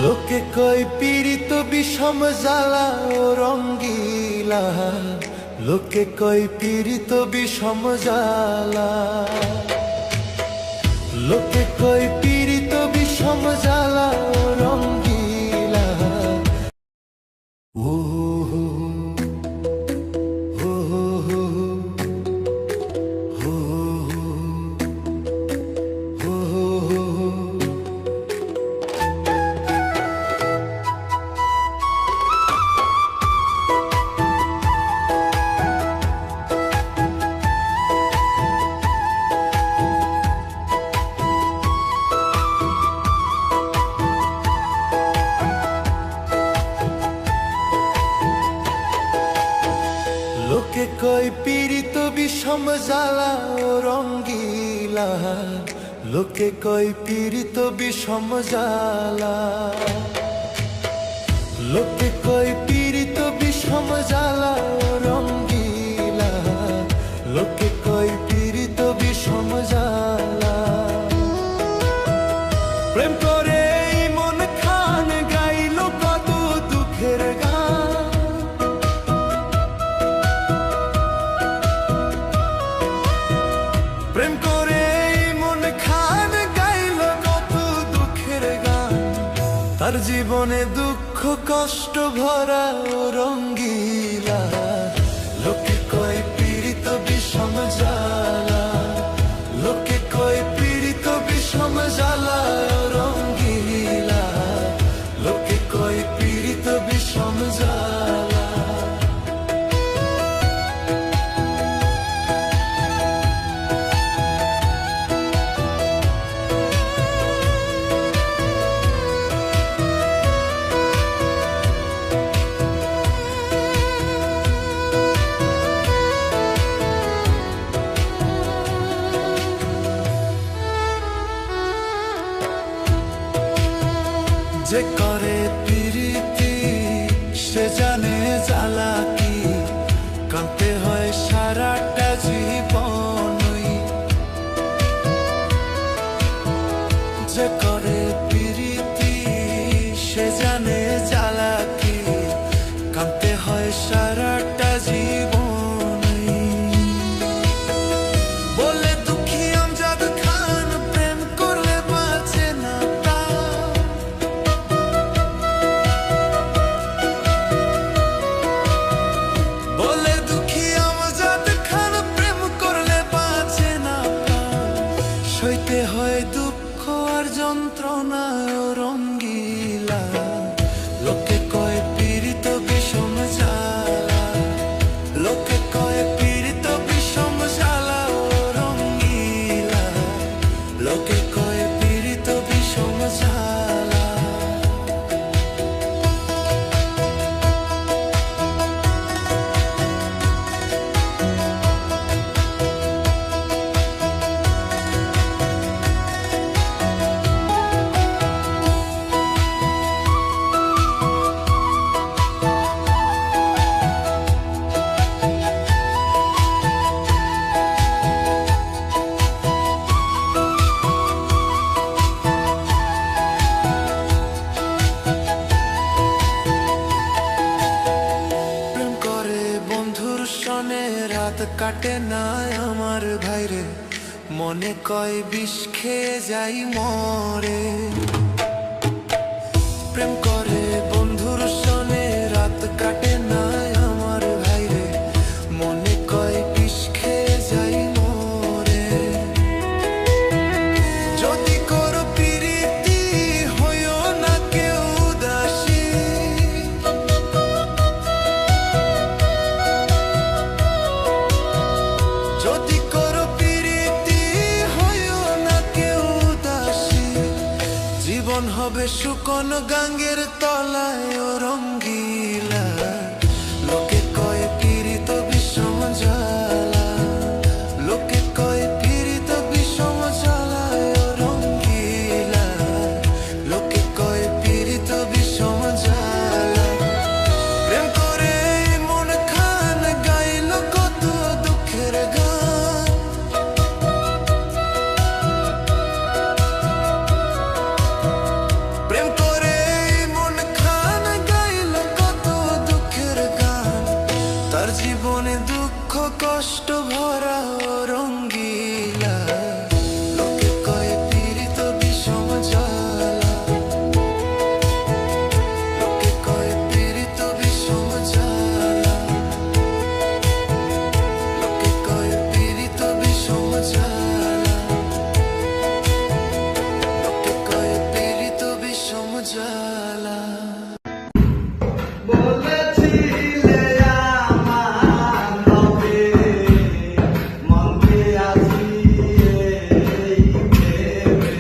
লোকে কয় পীড়িত বিষম জ্বালা ও রঙ্গিলা, লোকে কয় পীড়িত বিষম জ্বালা, লোকে কয় পীড়িত বিষম জ্বালা ও রঙ্গিলা। ও হো হো হো হো হো হো। লোকে কয় পীড়িত বিষম জ্বালা ও রঙ্গিলা, লোকে কয় পীড়িত বিষম জ্বালা, লোকে কয় পীড়িত বিষম জ্বালা ও রঙ্গিলা, লোকে কয় পীড়িত বিষম জ্বালা। প্রেম করে মন খান গাইল কত দুঃখের গান, প্রেম করে মন খান গাইল কত দুঃখের গান, তার জীবনে দুঃখ কষ্ট ভরা ও রঙ্গিলা, লোকে কয় পীড়িত বিষম জ্বালা, লোকে কয় পীড়িত বিষম জ্বালা ও রঙ্গিলা, লোকে কয় পীড়িত বিষম জ্বালা। যে করে প্রীতি সে জানে জ্বালা কি, কাঁদতে হয় সারাটা জীবনই। যে করে প্রীতি সে জানে জ্বালা কি, কাঁদতে হয় সারাটা জীবনই। বলে দুঃখী আমজাদ খান প্রেম করলে বাঁচে না তার, বলে দুঃখী আমজাদ খান প্রেম করলে বাঁচে না প্রাণ, সইতে হয় দুঃখ আর যন্ত্রণা ও রঙ্গিলা, লোকে কয় পীড়িত বিষম জ্বালা, লোকে কয় পীড়িত বিষম জ্বালা ও রঙ্গিলা, লোকে কয় পীড়িত বিষম জ্বালা। প্রেম করে বন্ধুর সনে রাত কাটে না আমার ভাইরে, মনে কয় বিষ খেয়ে যাই মরে। প্রেম করে বন্ধুর সনে রাত কাটে না আমার ভাইরে, মনে কয় বিষ খেয়ে যাই মরে। যদি করো প্রীতি হইও না কেউ দাসী, যদি করো প্রীতি হইও না কেউ দাসী, জীবন হবে শুকন গাঙ্গের তলায় ও রঙ্গিলা, লোকে কয় পীড়িত বিষম জ্বালা, লোকে কয় পীড়িত বিষম জ্বালা ও রঙ্গিলা, লোকে কয় পীড়িত বিষম জ্বালা। প্রেম করে মন খান গাইল কত দুঃখের গান, প্রেম করে জ্বালা। বলেছিলে আমার হবে মনকে আসি এই ভেবে,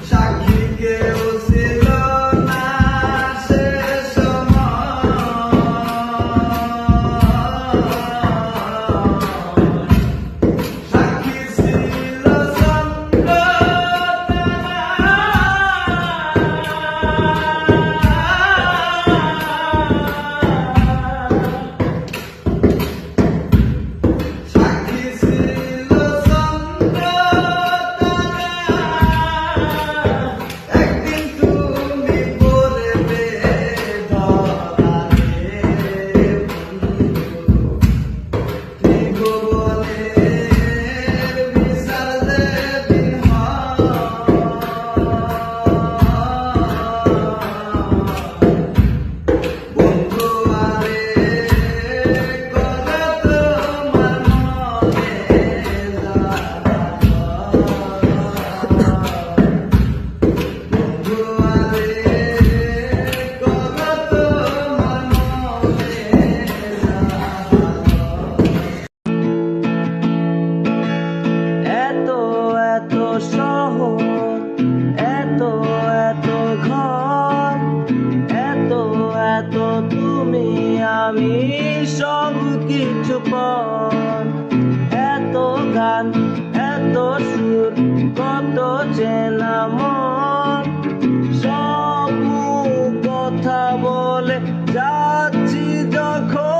সাক্ষী কেউ ছিল না সে সময়, সাক্ষী ছিল চন্দ্র সাক্ষী ছিল চন্দ্র একদিন তুমি বলবে ধরারে ত্রিভুবনের বিশাল দেবী বন্ধু আরে কত তোমার মনে বন্ধু আরে কত তোমার মনে এত এত শহর, এত এত ঘর, এত এত তুমি আমি সব কিছু পর, এত গান এত সুর কত চেনা মন, সব মুখ কথা বলে যাচ্ছি যখন,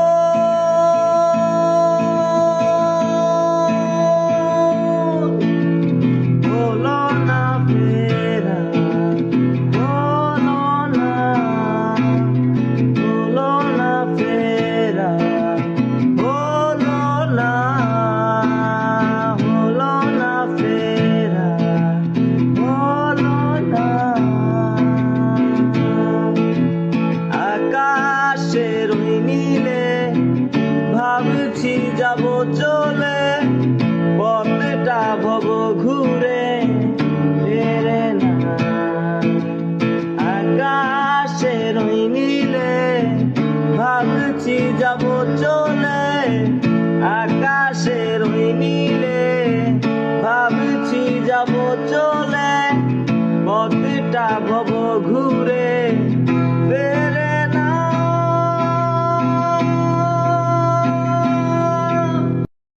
হলো না ফেরা, হলো না, হলো না ফেরা, হলো না, হলো না ফেরা, হলো না। আকাশের ওই নীলে ভাবছি যাব চলে, পথটা ভব ঘুরে ফেরে না। আকাশের ওই নীলে ভাবছি যাব চলে, আকাশের ওই নীলে ভাবছি যাব চলে, পথটা ভব ঘুরে